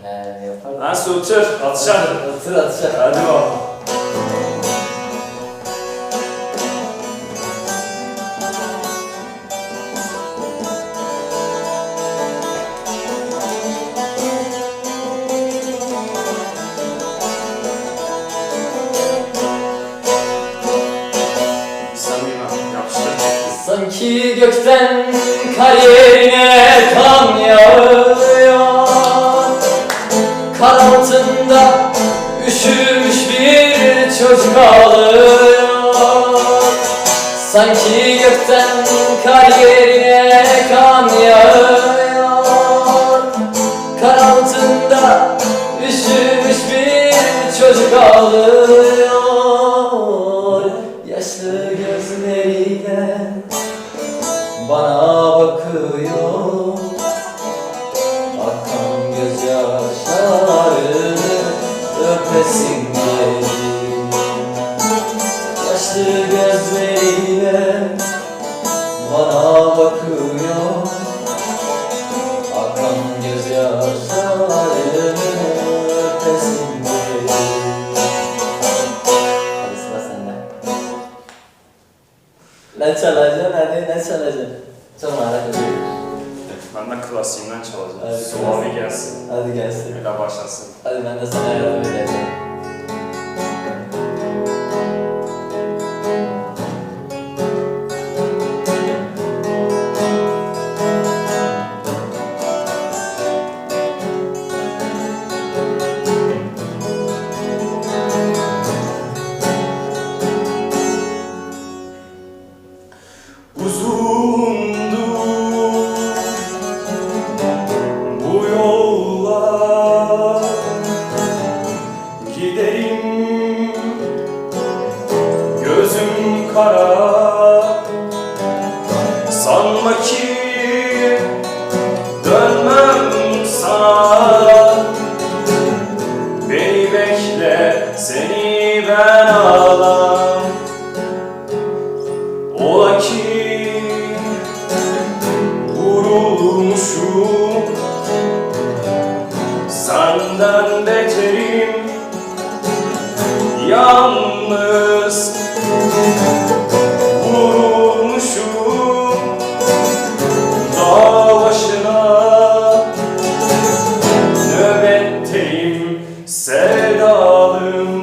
Yapar. Nasıl otur? Atışar. Otur atışar. Hadi bakalım. Sanki gökten kar yerine kan yağıyor, kar altında üşümüş bir çocuk ağlıyor. Sanki gökten kar yerine kan yağıyor, kar altında üşümüş bir çocuk ağlıyor. Yaşlı gözleriyle bana bakıyor, akan gözyaşlarını öpesim gelir. Yaşlı gözleriyle bana bakıyor, akan gözyaşlarını öpesim gelir. Hadi sıra sende. Ne çalacaksın hadi, ne çalacaksın? Çok merak ediyorum. Ben de klasiğinden çalacağım. Hadi Suavi gelsin. Hadi gelsin. Öyle başlasın. Hadi ben de sana yardım edeceğim. Gözüm kara, sanma ki dönmem sana. Beni bekle, seni ben ağlam. Ola ki vurulmuşum, senden beterim, yalnız vurulmuşum dağ başına, nöbetteyim sevdalım.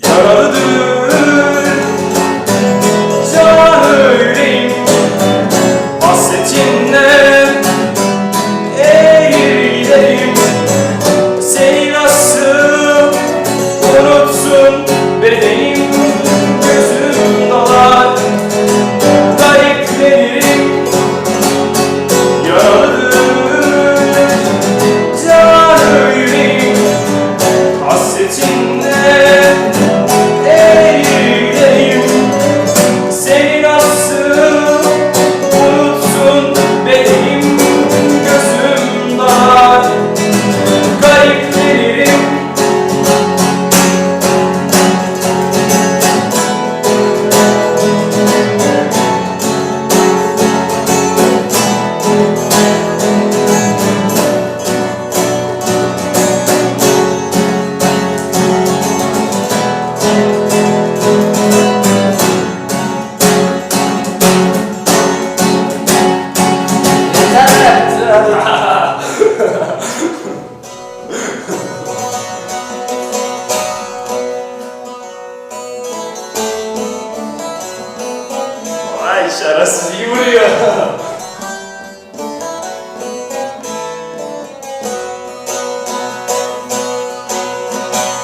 Yaralıdır can öyleyim, hasretinle eğileyim. Seni nasıl unutsun bedenim, gözüm dolar, gariplerim. Yaralıdır can öyleyim, hasretinle eğileyim. Seni nasıl unutsun bedenim, gözüm dolar, gariplerim. Vay şerefsiz iyi vuruyor.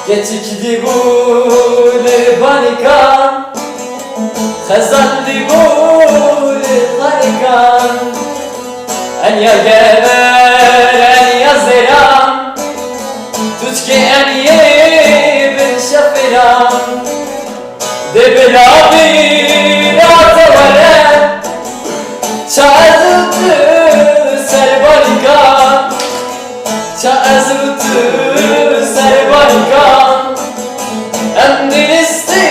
Geçikdi guli banikan, khazandi guli banikan. En ya geber en ya zeran, tutki en ye bin şefiran. De bela bir atavare, çağırdı serbanikan, çağırdı serbanikan. Endilisti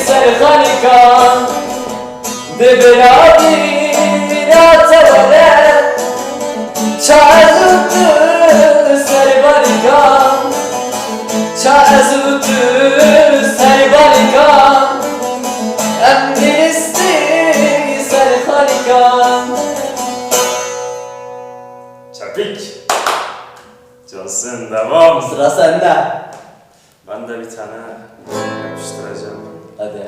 serhanikan, de bela bir atavare, çağırdı Çapik. Johnson devam. Sıra sende. Ben de bir tane yapıştıracağım. Hadi.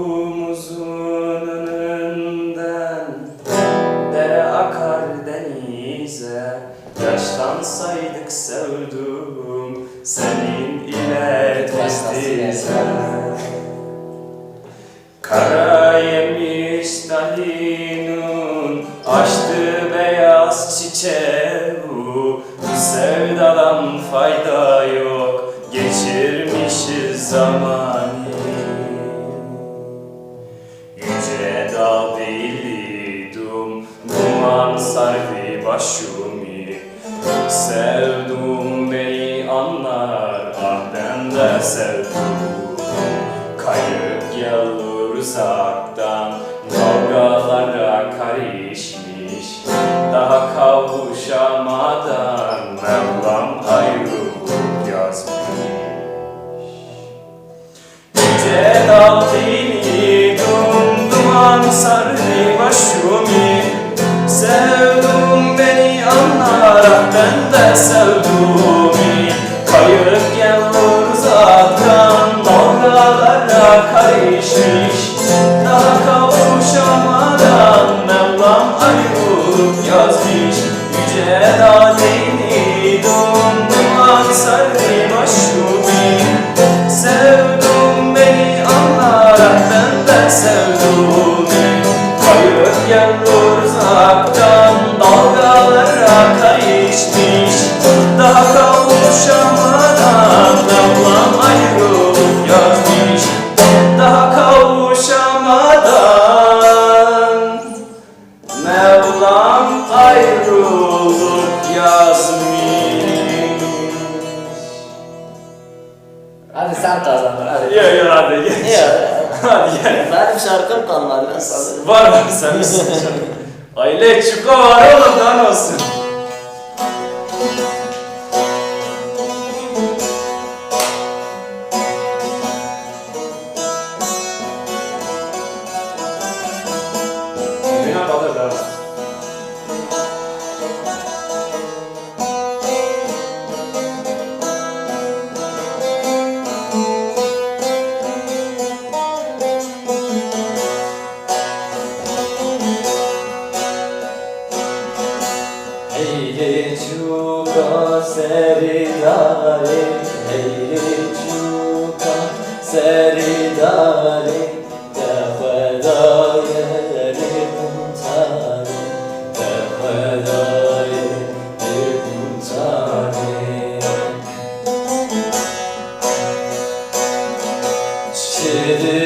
Evimizin önünden dere akar denize. Yaşlansaydık sevdum senin ile testize. Kara yemiş dalinun açtı beyaz çiçeği. Bu sevdadan fayda yok, geçirmişiz zamanı. Yüce dağ değildim, duman sardı başımı. Sevdum beni anlar, ah ben de sevdim. Kayıp gelir uzaktan, dalgalara karışmış. Daha kavuşamadan Mevlam ayrılık yazmış. Yüce dağ değildim, duman sardı başımı. Sevdum beni anlar, ah ben de sevdum. Kayıp gelir uzaktan, dalgalara karışmış. Daha kavuşamadan Mevlam ayrılık yazmış. Yüce dağ değildim, duman sardı başımı. Sevdum beni anlar, ah ben de sevdum. Kayıp gelir uzaktan, dalgalara karışmış. Daha kavuşamadan Mevlam ayrılık yazmış. Daha kavuşamadan Mevlam ayrılık yazmış. Hadi sen kazandın hadi. Yok yok hadi geç. Niye? Hadi gel. Benim şarkım kalmadı. Ben sana. Var sen misin? Aile çuka var oğlum lan olsun. Dünya kalır da. Eyle çuka seridare, eyle çuka seridare, defedaya kuntare, defedaya kuntare. Çirge